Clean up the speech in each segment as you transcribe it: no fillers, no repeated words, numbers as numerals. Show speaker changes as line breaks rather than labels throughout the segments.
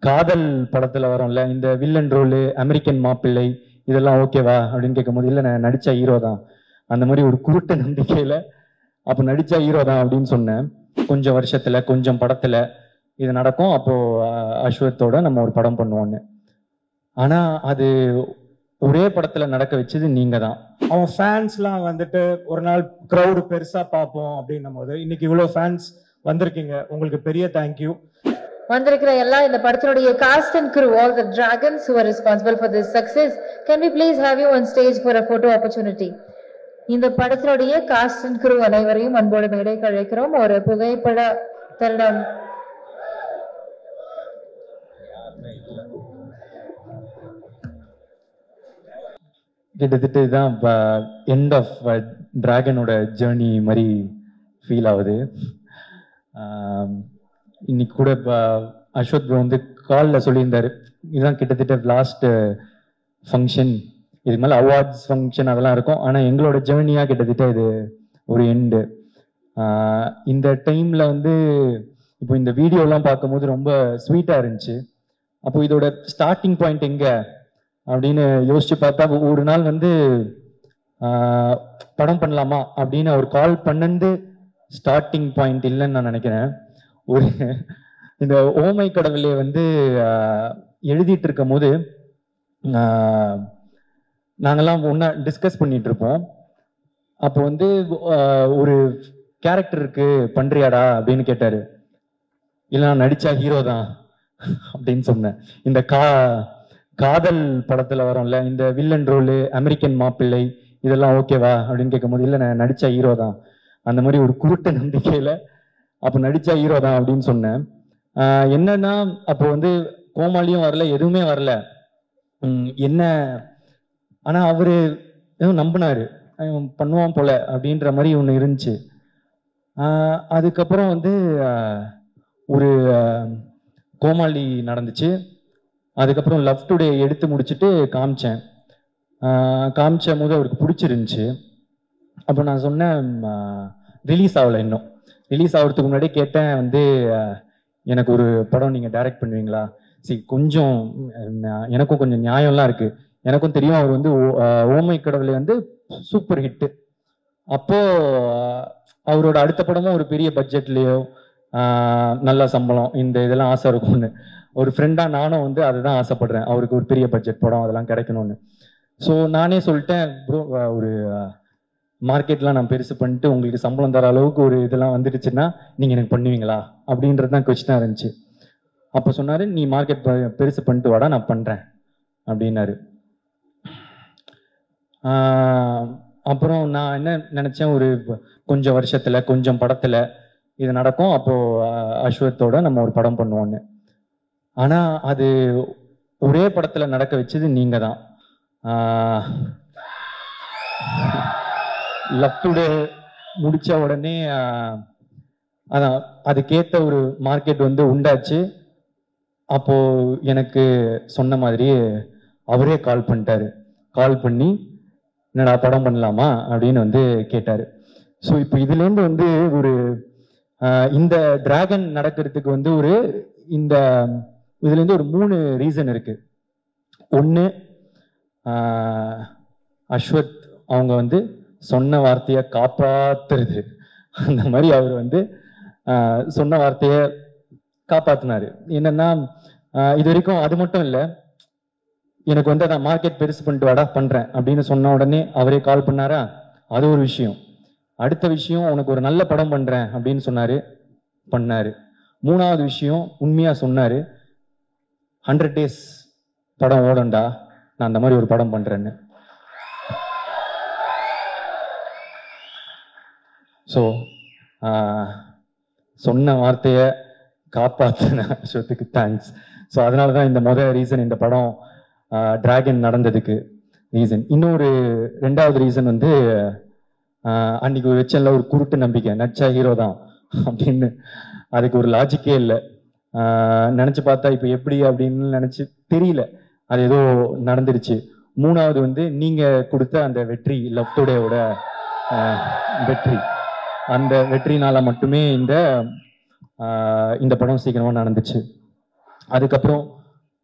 காதல் படத்துல வரும்ல, இந்த வில்லன் ரோலு, அமெரிக்கன் மாப்பிள்ளை, இதெல்லாம் ஓகேவா அப்படின்னு கேட்கும்போது, இல்லை நான் நடிச்ச ஹீரோ தான், அந்த மாதிரி ஒரு குருட்டு நம்பிக்கையில அப்போ நடிச்ச ஹீரோ தான் அப்படின்னு சொன்னேன். கொஞ்சம் வருஷத்துல கொஞ்சம் படத்துல இது நடக்கும், அப்போ அஸ்வத்தோட நம்ம ஒரு படம் பண்ணுவோன்னு. ஆனா அது ஒரே படத்துல நடக்க வச்சது நீங்க தான்.
அவன் ஃபேன்ஸ்லாம் வந்துட்டு ஒரு நாள் க்ரௌடு பெருசா பார்ப்போம் அப்படின்னும் போது இன்னைக்கு இவ்வளோ ஃபேன்ஸ் வந்திருக்கீங்க, உங்களுக்கு பெரிய தேங்க்யூ.
வந்திருக்கிற எல்லா இந்த படத்தினுடைய cast and crew, all the dragons who are responsible for this success, can we please have you on stage for a photo opportunity? இந்த படத்தினுடைய cast and crew அனைவரையும் அன்போடு மேடைக்கு அழைக்கிறோம். ஒரு புகைப்பட தருணம்.
கிட்டத்தட்ட இதுதான் எண்ட் ஆஃப் டிராகனோட ஜேர்னி மாதிரி ஃபீல் ஆகுது. இன்னைக்கு கூட அஸ்வத் ப்ரோ வந்து காலில் சொல்லியிருந்தாரு, இதுதான் கிட்டத்தட்ட லாஸ்ட் ஃபங்க்ஷன், இது மேலே அவார்ட்ஸ் ஃபங்க்ஷன் அதெல்லாம் இருக்கும், ஆனால் எங்களோட ஜேர்னியாக கிட்டத்தட்ட இது ஒரு எண்டு. இந்த டைமில் வந்து இப்போ இந்த வீடியோலாம் பார்க்கும்போது ரொம்ப ஸ்வீட்டாக இருந்துச்சு. அப்போ இதோட ஸ்டார்டிங் பாயிண்ட் எங்கே அப்படின்னு யோசிச்சு பார்த்தா, ஒரு நாள் வந்து படம் பண்ணலாமா அப்படின்னு அவர் கால் பண்ணது ஸ்டார்டிங் பாயிண்ட் இல்லைன்னு நான் நினைக்கிறேன். ஒரு இந்த ஓமை கடவுளே வந்து எழுதிட்டு இருக்கும் போது நாங்கெல்லாம் ஒன்றா டிஸ்கஸ் பண்ணிட்டு இருப்போம். அப்போ வந்து ஒரு கேரக்டருக்கு பண்றியாடா அப்படின்னு கேட்டாரு. இல்லை நான் நடிச்சா ஹீரோ தான் அப்படின்னு சொன்னேன். இந்த காதல் படத்துல வரும்ல, இந்த வில்லன் ரோலு, அமெரிக்கன் மாப்பிள்ளை, இதெல்லாம் ஓகேவா அப்படின்னு கேட்கும்போது, இல்லை நான் நடிச்ச ஹீரோ தான், அந்த மாதிரி ஒரு குருட்டு நம்பிக்கையில அப்போ நடிச்ச ஹீரோ தான் அப்படின்னு சொன்னேன். என்னன்னா அப்போ வந்து கோமாளியும் வரல, எதுவுமே வரல என்ன, ஆனா அவரு எதுவும் நம்பினாரு, பண்ணுவான் போல அப்படின்ற மாதிரி ஒன்று இருந்துச்சு. அதுக்கப்புறம் வந்து ஒரு கோமாளி நடந்துச்சு. அதுக்கப்புறம் லவ் டுடே எடுத்து முடிச்சுட்டு காமிச்ச போது அவருக்கு பிடிச்சிருந்துச்சு. அப்போ நான் சொன்னேன், ரிலீஸ் ஆகலை, இன்னும் ரிலீஸ் ஆகிறதுக்கு முன்னாடியே கேட்டேன் வந்து, எனக்கு ஒரு படம் நீங்கள் டைரக்ட் பண்ணுவீங்களா? சரி, கொஞ்சம் எனக்கும் கொஞ்சம் நியாயம்லாம் இருக்குது, எனக்கும் தெரியும் அவர் வந்து ஓமை கடவுளை வந்து சூப்பர் ஹிட்டு. அப்போ அவரோட அடுத்த படமும் ஒரு பெரிய பட்ஜெட்லேயோ நல்ல சம்பளம் இந்த இதெல்லாம் ஆசை இருக்கும்னு, ஒரு ஃப்ரெண்டாக நானும் வந்து அதை தான் ஆசைப்படுறேன், அவருக்கு ஒரு பெரிய பட்ஜெட் படம் அதெல்லாம் கிடைக்கணும்னு. ஸோ நானே சொல்லிட்டேன், ப்ரோ ஒரு மார்க்கெட்லாம் நான் பெருசு பண்ணிட்டு உங்களுக்கு சம்பளம் தர அளவுக்கு ஒரு இதெல்லாம் வந்துடுச்சுன்னா நீங்கள் எனக்கு பண்ணுவீங்களா அப்படின்றது தான் கொஸ்டினாக இருந்துச்சு. அப்போ சொன்னார், நீ மார்க்கெட் பெருசு பண்ணிட்டு வாடா, நான் பண்ணுறேன் அப்படின்னாரு. அப்புறம் நான் என்ன நினச்சேன், ஒரு கொஞ்சம் வருஷத்துல கொஞ்சம் படத்துல இது நடக்கும், அப்போ அஸ்வத்தோட நம்ம ஒரு படம் பண்ணுவோன்னு. ஆனா அது ஒரே படத்துல நடக்க வச்சது நீங்க தான். லவ் டுடே முடிச்ச உடனே அதான் அதுக்கேற்ற ஒரு மார்க்கெட் வந்து உண்டாச்சு. அப்போ எனக்கு சொன்ன மாதிரி அவரே கால் பண்ணிட்டாரு. கால் பண்ணி என்னடா படம் பண்ணலாமா அப்படின்னு வந்து கேட்டாரு. ஸோ இப்போ இதுலேருந்து வந்து ஒரு இந்த டிராகன் நடக்கிறதுக்கு வந்து ஒரு இதுலேருந்து ஒரு 3 ரீசன் இருக்கு. ஒன்று, அஸ்வத் அவங்க வந்து சொன்ன வார்த்தையை காப்பாத்துறது, அந்த மாதிரி அவர் வந்து சொன்ன வார்த்தையை காப்பாத்தினாரு. என்னன்னா இது வரைக்கும் அது மட்டும் இல்லை, எனக்கு வந்து நான் மார்க்கெட் பெருசு பண்ணிட்டு வாடா பண்றேன் அப்படின்னு சொன்ன உடனே அவரே கால் பண்ணாரா, அது ஒரு விஷயம். அடுத்த விஷயம், உனக்கு ஒரு நல்ல படம் பண்றேன் அப்படின்னு சொன்னாரு, பண்ணாரு. 3வது விஷயம், உண்மையா சொன்னாரு, 100 days படம் ஓடண்டா, நான் அந்த மாதிரி ஒரு படம் பண்றேன்னு. ஸோ சொன்ன வார்த்தையை காப்பாற்றின அஸ்வத்துக்கு தேங்க்ஸ். ஸோ அதனால தான் இந்த ரீசன், இந்த படம் டிராகன் நடந்ததுக்கு ரீசன். இன்னொரு 2வது ரீசன் வந்து, அன்னைக்கு ஒரு வச்சல ஒரு குருட்டு நம்பிக்கை, நடிச்சா ஹீரோ தான் அப்படின்னு. அதுக்கு ஒரு லாஜிக்கே இல்லை. நினைச்சு பார்த்தா இப்போ எப்படி அப்படின்னு நினைச்சு தெரியல, அது ஏதோ நடந்துருச்சு. 3வது வந்து நீங்க கொடுத்த அந்த வெற்றி, லவ் டுடேவோட வெற்றி, அந்த வெற்றினால மட்டுமே இந்த படம் சீக்கிரமா நடந்துச்சு. அதுக்கப்புறம்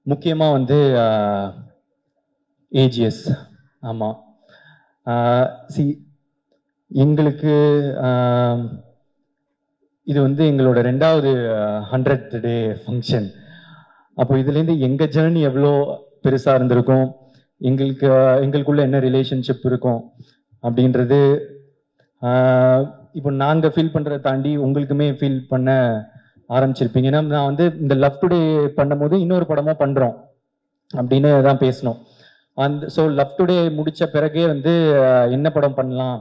முக்கியமா வந்து ஏஜிஎஸ். ஆமாம், சி எங்களுக்கு இது வந்து எங்களோட 2வது 100th டே ஃபங்க்ஷன். அப்போ இதுலேருந்து எங்கள் ஜேர்னி எவ்வளோ பெருசாக இருந்திருக்கும், எங்களுக்குள்ள என்ன ரிலேஷன்ஷிப் இருக்கும் அப்படின்றது இப்போ நாங்கள் ஃபீல் பண்ணுறதை தாண்டி உங்களுக்குமே ஃபீல் பண்ண ஆரம்பிச்சிருப்பீங்க. ஏன்னா நான் வந்து இந்த லவ் டுடே பண்ணும்போது இன்னொரு படமும் பண்ணுறோம் அப்படின்னு தான் பேசணும். ஸோ லவ் டுடே முடித்த பிறகே வந்து என்ன படம் பண்ணலாம்,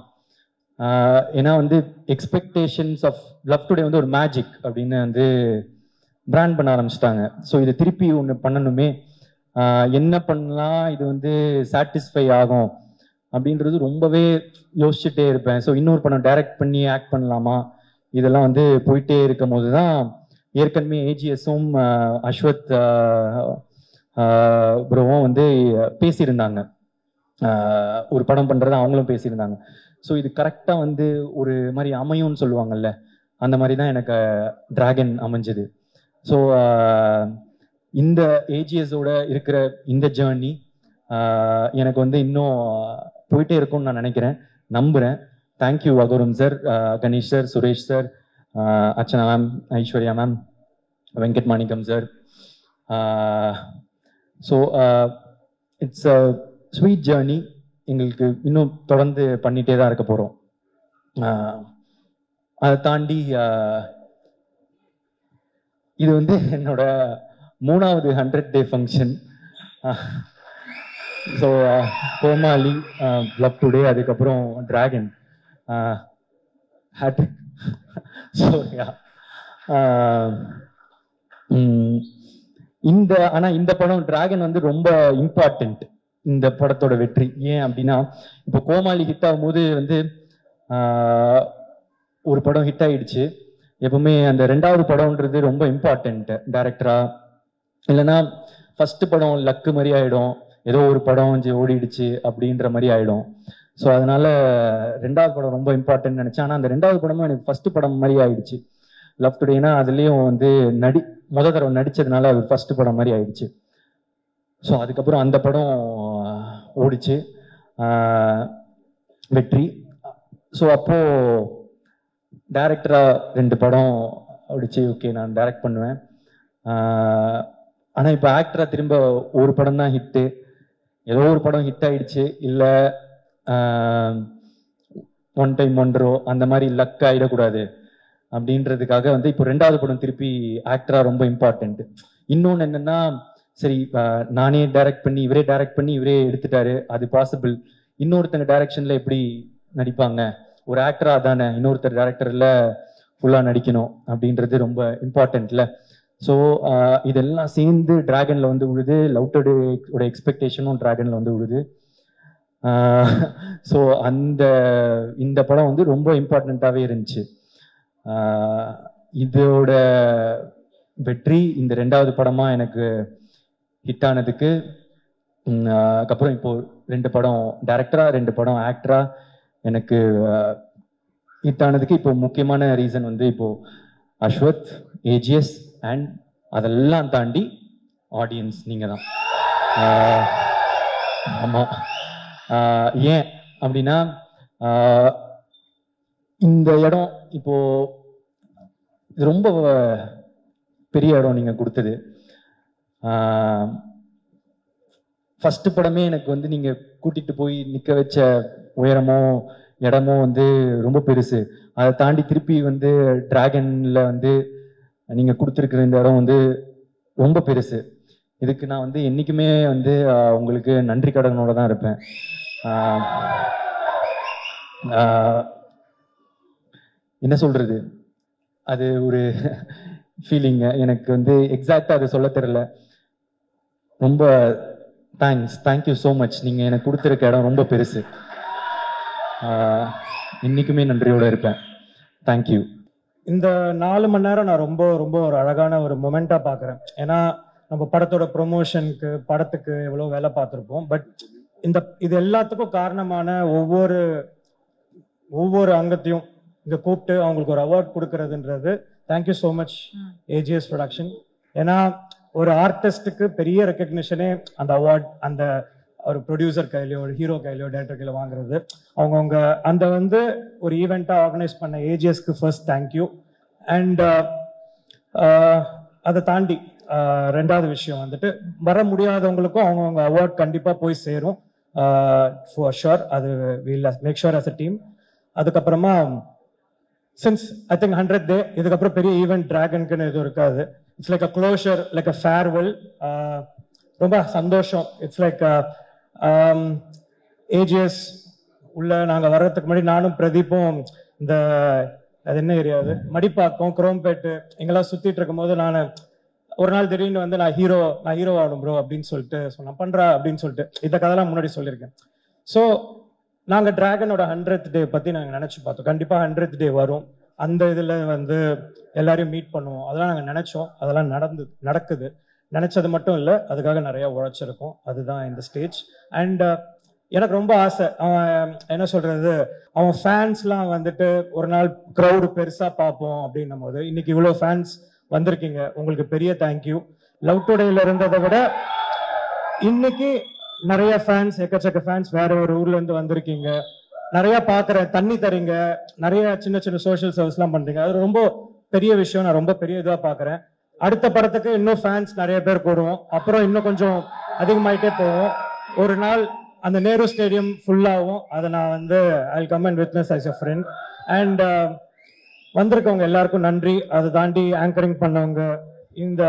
ஏன்னா வந்து எக்ஸ்பெக்டேஷன்ஸ் ஆஃப் லவ் டுடே வந்து ஒரு மேஜிக் அப்படின்னு வந்து பிராண்ட் பண்ண ஆரம்பிச்சிட்டாங்க. ஸோ இது திருப்பி ஒன்று பண்ணணுமே, என்ன பண்ணலாம், இது வந்து சாட்டிஸ்ஃபை ஆகும் அப்படின்றது ரொம்பவே யோசிச்சுட்டே இருப்பேன். ஸோ இன்னொரு படம் டைரக்ட் பண்ணி ஆக்ட் பண்ணலாமா, இதெல்லாம் வந்து போயிட்டே இருக்கும் போது தான் ஏற்கனவே ஏஜிஎஸும் அஸ்வத் ப்ரோவும் வந்து பேசியிருந்தாங்க, ஒரு படம் பண்ணுறத அவங்களும் பேசியிருந்தாங்க. ஸோ இது கரெக்டாக வந்து ஒரு மாதிரி அமையும்னு சொல்லுவாங்கல்ல, அந்த மாதிரி தான் எனக்கு டிராகன் அமைஞ்சது. ஸோ இந்த ஏஜிஎஸோட இருக்கிற இந்த ஜேர்னி எனக்கு வந்து இன்னும் போயிட்டே இருக்கும்னு நான் நினைக்கிறேன், நம்புகிறேன். Thank you Agoram sir, Ganesh sir, Suresh sir, Archana ma'am, Aishwarya ma'am, Venkat Manickam sir. So it's a sweet journey, எங்களுக்கு இன்னும் தொடர்ந்து பண்ணிகிட்டே தான் இருக்க போகிறோம். அதை தாண்டி இது வந்து என்னோட 3வது 100th டே ஃபங்க்ஷன். ஸோ கோமாளி, லவ் டுடே, அதுக்கப்புறம் டிராகன், ஹேட்ரிக். ஸோ இந்த படம் டிராகன் வந்து ரொம்ப இம்பார்ட்டன்ட் இந்த படத்தோட வெற்றி. ஏன் அப்படின்னா, இப்போ கோமாளி ஹிட் ஆகும்போது வந்து ஒரு படம் ஹிட் ஆயிடுச்சு, எப்பவுமே அந்த 2வது படம்ன்றது ரொம்ப இம்பார்ட்டன்ட் டைரக்டரா. இல்லைன்னா ஃபர்ஸ்ட் படம் லக்கு மாதிரி ஆயிடும், ஏதோ ஒரு படம் ஓடிடுச்சு அப்படின்ற மாதிரி ஆயிடும். ஸோ அதனால 2வது படம் ரொம்ப இம்பார்ட்டன்ட் நினைச்சேன். ஆனால் அந்த 2வது படமும் எனக்கு ஃபர்ஸ்ட் படம் மாதிரி ஆயிடுச்சு. லவ் டுடேனா அதுலேயும் வந்து முத தடவை நடிச்சதுனால அது ஃபர்ஸ்ட் படம் மாதிரி ஆயிடுச்சு. ஸோ அதுக்கப்புறம் அந்த படம் ஓடிச்சு, வெற்றி. ஸோ அப்போ டைரக்டரா 2 படம் ஓடிச்சு, ஓகே நான் டைரக்ட் பண்ணுவேன். ஆனால் இப்போ ஆக்டரா திரும்ப ஒரு படம் தான் ஹிட்டு, ஏதோ ஒரு படம் ஹிட் ஆயிடுச்சு, இல்லை ஒன் டைம் ஒன்றோ அந்த மாதிரி லக் ஆகிடக்கூடாது அப்படின்றதுக்காக வந்து இப்போ 2வது படம் திருப்பி ஆக்டரா ரொம்ப இம்பார்ட்டன்ட். இன்னொன்று என்னன்னா, சரி நானே டைரக்ட் பண்ணி இவரே டைரக்ட் பண்ணி இவரே எடுத்துட்டாரு, அது பாசிபிள். இன்னொருத்தங்க டைரக்ஷன்ல எப்படி நடிப்பாங்க, ஒரு ஆக்டரா தானே இன்னொருத்தர் டைரக்டர்ல ஃபுல்லா நடிக்கணும் அப்படின்றது ரொம்ப இம்பார்ட்டன்ட்ல. ஸோ இதெல்லாம் சேர்ந்து டிராகன்ல வந்து விழுது, லவ் டுடேயோட எக்ஸ்பெக்டேஷனும் டிராகன்ல வந்து விழுது. ஸோ இந்த படம் வந்து ரொம்ப இம்பார்ட்டண்ட்டாகவே இருந்துச்சு. இதோட வெற்றி இந்த 2வது படமா எனக்கு ஹிட் ஆனதுக்கு, அதுக்கப்புறம் இப்போ 2 படம் டைரக்டரா 2 படம் ஆக்டரா எனக்கு ஹிட் ஆனதுக்கு இப்போ முக்கியமான ரீசன் வந்து இப்போ அஸ்வத், ஏஜிஎஸ் அண்ட் அதெல்லாம் தாண்டி ஆடியன்ஸ் நீங்க தான். ஆமா, ஏன் அப்படின்னா இந்த இடம் இப்போ இது ரொம்ப பெரிய இடம் நீங்க கொடுத்தது. ஃபர்ஸ்ட் படமே எனக்கு வந்து நீங்க கூட்டிட்டு போய் நிக்க வச்ச உயரமோ இடமோ வந்து ரொம்ப பெருசு. அதை தாண்டி திருப்பி வந்து டிராகன்ல வந்து நீங்க கொடுத்துருக்கிற இந்த இடம் வந்து ரொம்ப பெருசு. இதுக்கு நான் வந்து என்னைக்குமே வந்து உங்களுக்கு நன்றி கடனோட தான் இருப்பேன். என்ன சொல்றது, அது ஒரு ஃபீலிங். எனக்கு வந்து எக்ஸாக்டா அதை சொல்ல தெரியல. ரொம்ப தேங்க்யூ ஸோ மச். நீங்க எனக்கு கொடுத்துருக்க இடம் ரொம்ப பெருசு. இன்னைக்குமே நன்றியோட இருப்பேன். தேங்க்யூ.
இந்த 4 மணி நேரம் நான் ரொம்ப ரொம்ப ஒரு அழகான ஒரு மொமெண்டா பாக்குறேன். ஏன்னா நம்ம படத்தோட ப்ரொமோஷனுக்கு படத்துக்கு எவ்வளவு வேலை பார்த்துருப்போம். பட் இது எல்லாத்துக்கும் காரணமான ஒவ்வொரு அங்கத்தையும் இங்க கூப்பிட்டு அவங்களுக்கு ஒரு அவார்ட் கொடுக்கறதுன்றது thank you so much AGS production. ஏன்னா ஒரு ஆர்டிஸ்டுக்கு பெரிய ரெக்கக்னிஷனே அந்த அவார்ட் அந்த ஒரு ப்ரொடியூசர் கையிலையோ ஒரு ஹீரோ கையிலையோ டேரக்டர் கையில வாங்குறது. அவங்கவுங்க அந்த வந்து ஒரு ஈவெண்ட்டாக ஆர்கனைஸ் பண்ண ஏஜிஎஸ்க்கு ஃபர்ஸ்ட் தேங்க்யூ. அண்ட் அதை தாண்டி ரெண்டாவது விஷயம் வந்துட்டு வர முடியாதவங்களுக்கும் அவங்கவுங்க அவார்ட் கண்டிப்பாக போய் சேரும் ஃபார் ஷுர். அது will make sure us a team. அதுக்கப்புறமா since I think 100th day இதுக்கப்புறம் பெரிய ஈவெண்ட் டிராகனுக்குன்னு எதுவும் இருக்காது. It's like a closure, like a farewell. ரொம்ப சந்தோஷம். இட்ஸ் லைக் ஏஜிஎஸ் உள்ள நாங்கள் வர்றதுக்கு முன்னாடி நானும் பிரதீப்பும் இந்த அது என்ன ஏரியா அது மடிப்பாக்கம் குரோம்பேட்டு இங்கெல்லாம் சுத்திட்டு இருக்கும் போது நான் ஒரு நாள் திடீர்னு வந்து நான் ஹீரோ ஆகணும் ப்ரோ அப்படின்னு சொல்லிட்டு சொன்னேன். பண்றா அப்படின்னு சொல்லிட்டு இந்த கதைலாம் முன்னாடி சொல்லியிருக்கேன். ஸோ நாங்கள் டிராகனோட 100th டே பத்தி நாங்கள் நினைச்சு பார்த்தோம். கண்டிப்பா 100th டே வரும், அந்த இதுல வந்து எல்லாரையும் மீட் பண்ணுவோம், அதெல்லாம் நாங்கள் நினைச்சோம். அதெல்லாம் நடக்குது. நினைச்சது மட்டும் இல்லை, அதுக்காக நிறைய உழைச்சிருக்கோம். அதுதான் இந்த ஸ்டேஜ். அண்ட் எனக்கு ரொம்ப ஆசை, அவன் என்ன சொல்றது, அவன் ஃபேன்ஸ்லாம் வந்துட்டு ஒரு நாள் க்ரௌடு பெருசா பார்ப்போம் அப்படின்னும் போது இன்னைக்கு இவ்வளோ ஃபேன்ஸ் வந்திருக்கீங்க, உங்களுக்கு பெரிய தேங்க்யூ. லவ் டுடேல இருந்ததை விட இன்னைக்கு நிறைய ஃபேன்ஸ், எக்கச்சக்க ஃபேன்ஸ் வேற ஒரு ஊர்ல இருந்து வந்திருக்கீங்க. நிறைய பாக்குறேன், தண்ணி தரீங்க, நிறைய சின்ன சின்ன சோஷியல் சர்வீஸ்லாம் பண்றீங்க. அது ரொம்ப பெரிய விஷயம். நான் ரொம்ப பெரிய இதுவா பாக்குறேன். அடுத்த படத்துக்கு இன்னும் ஃபேன்ஸ் நிறைய பேர் கூடுவோம், அப்புறம் இன்னும் கொஞ்சம் அதிகமாயிட்டே போவோம். ஒரு நாள் அந்த நேரு ஸ்டேடியம் ஃபுல்லாகும். அதை நான் வந்து I come and witness as a friend. And வந்திருக்கவங்க எல்லாருக்கும் நன்றி. அதை தாண்டி ஆங்கரிங் பண்ணவங்க, இந்த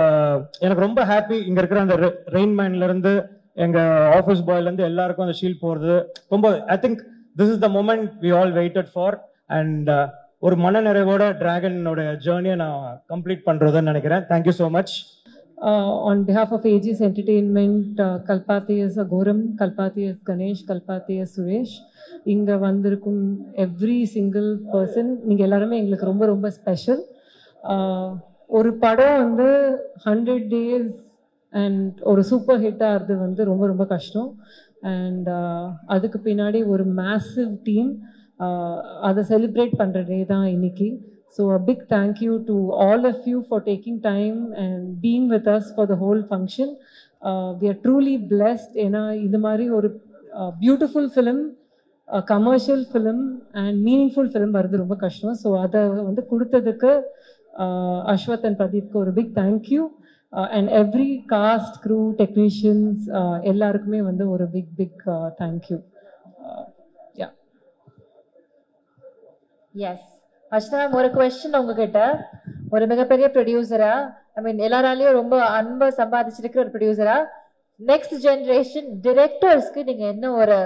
எனக்கு ரொம்ப ஹாப்பி. இங்க இருக்கிற அந்த ரெயின்மேன்ல இருந்து எங்க ஆஃபீஸ் பாய்ல இருந்து எல்லாருக்கும் அந்த ஷீல்ட் போறது ரொம்ப, I think this is the moment we all waited for. And ஒரு மன நிறைவோட டிராகனோட ஜேர்னியை நான் கம்ப்ளீட் பண்றதுன்னு நினைக்கிறேன். Thank you so much.
On behalf of Aegis Entertainment, Kalpathy as Agoram, Kalpathy as Ganesh, Kalpathy as Suresh, இங்க வந்திருக்கும் எவ்ரி சிங்கிள் பர்சன், நீங்க எல்லாருமே எங்களுக்கு ரொம்ப ரொம்ப ஸ்பெஷல். ஒரு படம் வந்து 100 days அண்ட் ஒரு சூப்பர் ஹிட் ஆகிறது வந்து ரொம்ப ரொம்ப கஷ்டம். அண்ட் அதுக்கு பின்னாடி ஒரு மேசிவ் டீம் அதை செலிப்ரேட் பண்ணுற டே தான் இன்னைக்கு. So a big thank you to all of you for taking time and being with us for the whole function. We are truly blessed. ஏன்னா இது மாதிரி ஒரு beautiful film, commercial film and meaningful film வருது ரொம்ப கஷ்டம். So அதை வந்து கொடுத்ததுக்கு அஸ்வத் அண்ட் பிரதீப்க்கு ஒரு big thank you. And every cast, crew, technicians எல்லாருக்குமே வந்து ஒரு பிக் தேங்க்யூ.
எஸ் அர்ச்சனா, ஒரு கொஸ்டின் உங்ககிட்ட. ஒரு மிகப்பெரிய ப்ரொடியூசரா, ஐ மீன் எல்லாராலையும் ரொம்ப அன்பை சம்பாதிச்சிருக்கிற ஒரு ப்ரொடியூசரா, நெக்ஸ்ட் ஜெனரேஷன் டிரெக்டர்ஸ்க்கு நீங்க என்ன ஒரு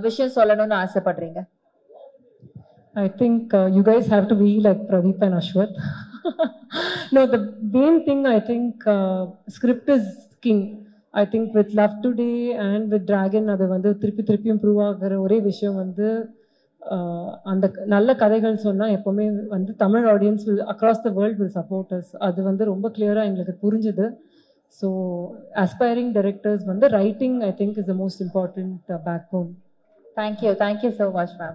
விஷயம் சொல்லணும்னு ஆசைப்படுறீங்க?
I think you guys have to be like Pradeep and Ashwath. No, the main thing I think script is king. I think with Love Today and with Dragon, அது வந்து திருப்பி இம்ப்ரூவ் ஆகிற ஒரே விஷயம் வந்து அந்த நல்ல கதைகள் சொன்னால் எப்போவுமே வந்து Tamil audience across the world will support us. அது வந்து ரொம்ப கிளியராக எங்களுக்கு புரிஞ்சுது. ஸோ அஸ்பைரிங் டைரக்டர்ஸ் வந்து writing I think is the most important backbone.
Thank you so much ma'am.